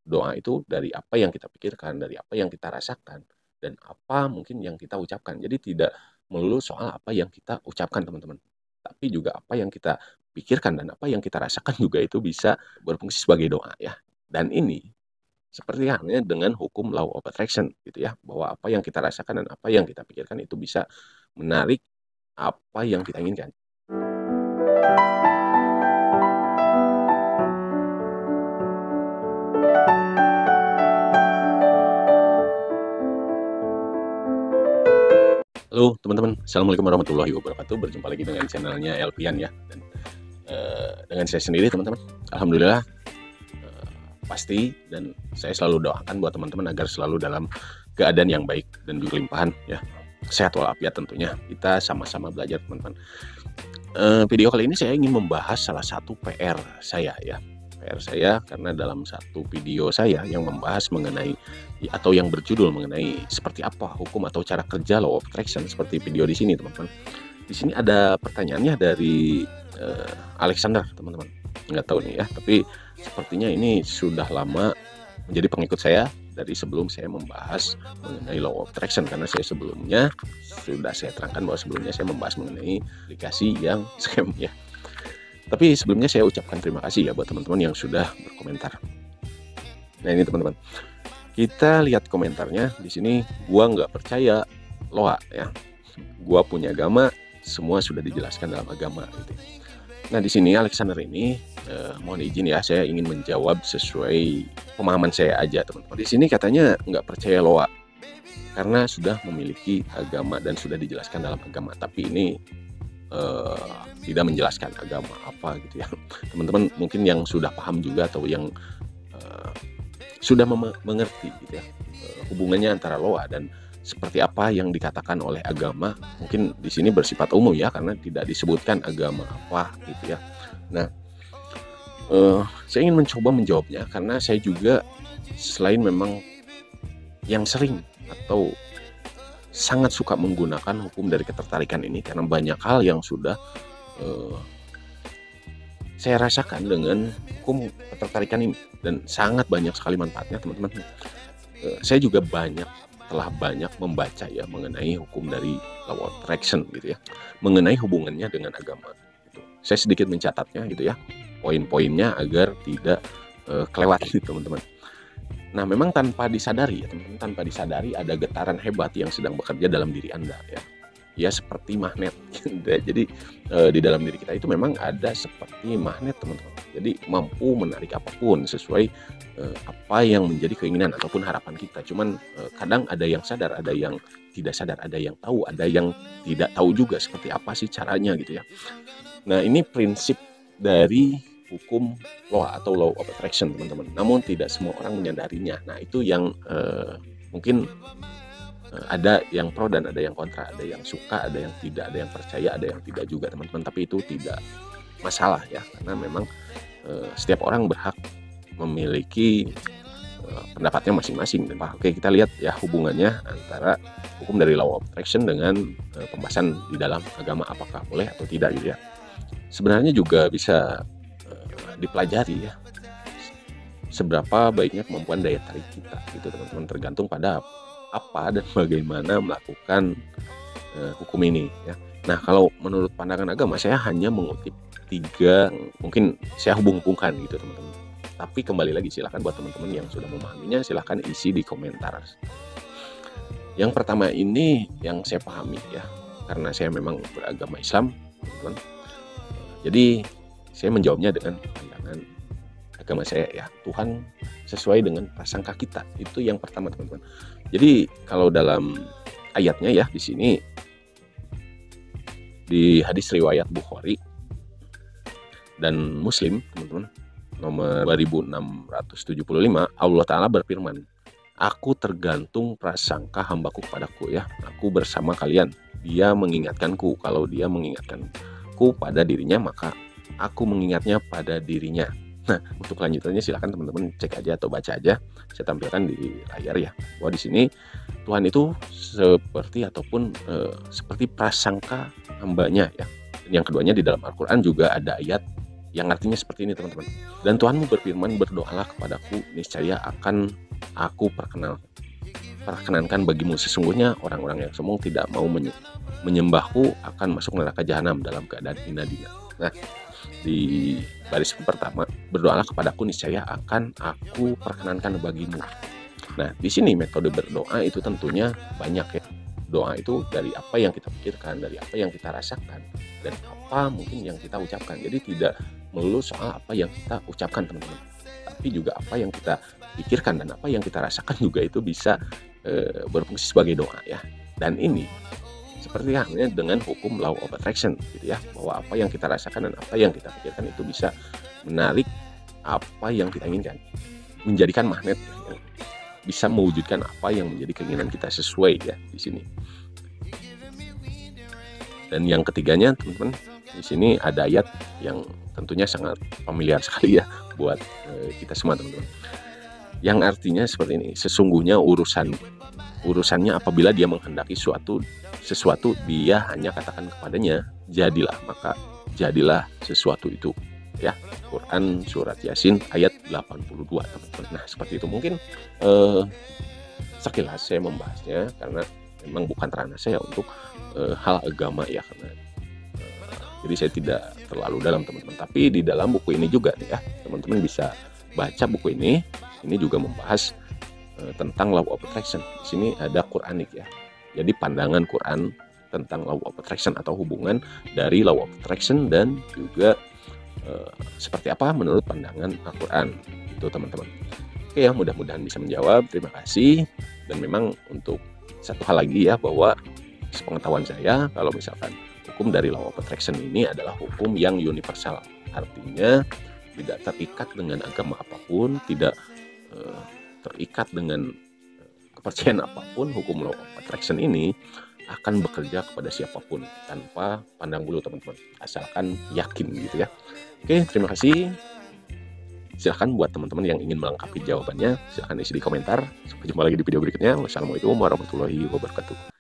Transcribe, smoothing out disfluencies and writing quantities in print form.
doa itu dari apa yang kita pikirkan, dari apa yang kita rasakan, dan apa mungkin yang kita ucapkan. Jadi tidak melulu soal apa yang kita ucapkan, teman-teman. Tapi juga apa yang kita pikirkan dan apa yang kita rasakan juga itu bisa berfungsi sebagai doa ya. Dan ini seperti halnya dengan hukum law of attraction gitu ya, bahwa apa yang kita rasakan dan apa yang kita pikirkan itu bisa menarik apa yang kita inginkan. Halo teman-teman, Assalamualaikum warahmatullahi wabarakatuh. Berjumpa lagi dengan channelnya Elpian ya. Dan dengan saya sendiri teman-teman, alhamdulillah pasti, dan saya selalu doakan buat teman-teman agar selalu dalam keadaan yang baik dan berlimpahan ya, sehat walafiat tentunya. Kita sama-sama belajar teman-teman. Video kali ini saya ingin membahas salah satu PR saya ya. PR saya karena dalam satu video saya yang membahas mengenai atau yang berjudul mengenai seperti apa hukum atau cara kerja law of attraction seperti video di sini teman-teman. Di sini ada pertanyaannya dari Alexander teman-teman. Nggak tahu nih ya, tapi sepertinya ini sudah lama menjadi pengikut saya dari sebelum saya membahas mengenai law of attraction, karena saya sebelumnya sudah saya terangkan bahwa sebelumnya saya membahas mengenai aplikasi yang scam ya. Tapi sebelumnya saya ucapkan terima kasih ya buat teman-teman yang sudah berkomentar. Nah ini teman-teman, kita lihat komentarnya di sini. Gua nggak percaya loa ya. Gua punya agama, semua sudah dijelaskan dalam agama gitu. Nah di sini Alexander ini mohon izin ya, saya ingin menjawab sesuai pemahaman saya aja teman-teman. Di sini katanya nggak percaya loa karena sudah memiliki agama dan sudah dijelaskan dalam agama. Tapi ini tidak menjelaskan agama apa gitu ya. Teman-teman mungkin yang sudah paham juga atau yang sudah mengerti gitu ya hubungannya antara loa dan seperti apa yang dikatakan oleh agama, mungkin di sini bersifat umum ya karena tidak disebutkan agama apa gitu ya. Nah, saya ingin mencoba menjawabnya karena saya juga selain memang yang sering atau sangat suka menggunakan hukum dari ketertarikan ini karena banyak hal yang sudah saya rasakan dengan hukum ketertarikan ini dan sangat banyak sekali manfaatnya teman-teman. Saya juga telah banyak membaca ya mengenai hukum dari law of attraction gitu ya, mengenai hubungannya dengan agama gitu. Saya sedikit mencatatnya gitu ya, poin-poinnya agar tidak kelewat gitu teman-teman. Nah memang tanpa disadari ya teman-teman, tanpa disadari ada getaran hebat yang sedang bekerja dalam diri Anda ya seperti magnet. Jadi di dalam diri kita itu memang ada seperti magnet teman-teman, jadi mampu menarik apapun sesuai apa yang menjadi keinginan ataupun harapan kita. Cuman kadang ada yang sadar, ada yang tidak sadar, ada yang tahu, ada yang tidak tahu juga seperti apa sih caranya gitu ya. Nah ini prinsip dari hukum law atau law of attraction teman-teman, namun tidak semua orang menyadarinya. Nah itu yang mungkin ada yang pro dan ada yang kontra, ada yang suka, ada yang tidak, ada yang percaya, ada yang tidak juga teman-teman. Tapi itu tidak masalah ya, karena memang setiap orang berhak memiliki pendapatnya masing-masing. Oke, kita lihat ya hubungannya antara hukum dari law of attraction dengan pembahasan di dalam agama, apakah boleh atau tidak gitu ya. Sebenarnya juga bisa dipelajari ya, seberapa baiknya kemampuan daya tarik kita gitu teman-teman, tergantung pada apa dan bagaimana melakukan hukum ini ya. Nah kalau menurut pandangan agama saya hanya mengutip 3, mungkin saya hubung-hubungkan gitu teman-teman. Tapi kembali lagi silahkan buat teman-teman yang sudah memahaminya silahkan isi di komentar. Yang pertama ini yang saya pahami ya, karena saya memang beragama Islam teman-teman. Jadi saya menjawabnya dengan pandangan agama saya ya, Tuhan sesuai dengan prasangka kita, itu yang pertama teman-teman. Jadi kalau dalam ayatnya ya di sini di hadis riwayat Bukhari dan Muslim teman-teman nomor 2675, Allah Ta'ala berfirman, aku tergantung prasangka hambaku kepadaku ya, aku bersama kalian, dia mengingatkanku, kalau dia mengingatkanku pada dirinya maka aku mengingatnya pada dirinya. Nah, untuk lanjutannya silahkan teman-teman cek aja atau baca aja. Saya tampilkan di layar ya. Bahwa di sini Tuhan itu seperti ataupun seperti prasangka hambanya ya. Dan yang keduanya di dalam Al-Qur'an juga ada ayat yang artinya seperti ini teman-teman. Dan Tuhanmu berfirman, berdoalah kepadaku, niscaya akan aku perkenankan bagimu. Sesungguhnya orang-orang yang sombong tidak mau menyembahku akan masuk neraka jahanam dalam keadaan hina dina. Nah, di baris pertama, berdoalah kepadaku, niscaya akan aku perkenankan bagimu. Nah, di sini metode berdoa itu tentunya banyak ya. Doa itu dari apa yang kita pikirkan, dari apa yang kita rasakan, dan apa mungkin yang kita ucapkan. Jadi tidak melulu soal apa yang kita ucapkan teman-teman, tapi juga apa yang kita pikirkan dan apa yang kita rasakan juga itu bisa berfungsi sebagai doa ya. Dan ini seperti halnya dengan hukum law of attraction gitu ya, bahwa apa yang kita rasakan dan apa yang kita pikirkan itu bisa menarik apa yang kita inginkan, menjadikan magnet ya, bisa mewujudkan apa yang menjadi keinginan kita sesuai ya di sini. Dan yang ketiganya teman-teman, di sini ada ayat yang tentunya sangat familiar sekali ya buat kita semua teman-teman. Yang artinya seperti ini, sesungguhnya urusannya apabila dia menghendaki sesuatu dia hanya katakan kepadanya jadilah, maka jadilah sesuatu itu ya. Quran surat Yasin ayat 82 teman-teman. Nah seperti itu mungkin sekilas saya membahasnya karena memang bukan ranah saya untuk hal agama ya, karena jadi saya tidak terlalu dalam teman-teman. Tapi di dalam buku ini juga nih ya, teman-teman bisa baca buku ini juga membahas tentang law of attraction. Di sini ada Quranik ya. Jadi pandangan Quran tentang law of attraction atau hubungan dari law of attraction dan juga seperti apa menurut pandangan Al-Quran itu teman-teman. Oke ya, mudah-mudahan bisa menjawab. Terima kasih. Dan memang untuk satu hal lagi ya, bahwa sepengetahuan saya kalau misalkan hukum dari law of attraction ini adalah hukum yang universal, artinya tidak terikat dengan agama apapun, tidak terikat dengan kepercayaan apapun. Hukum law of attraction ini akan bekerja kepada siapapun tanpa pandang bulu teman-teman, asalkan yakin gitu ya. Oke, terima kasih. Silahkan buat teman-teman yang ingin melengkapi jawabannya, silahkan isi di komentar. Sampai jumpa lagi di video berikutnya. Wassalamualaikum warahmatullahi wabarakatuh.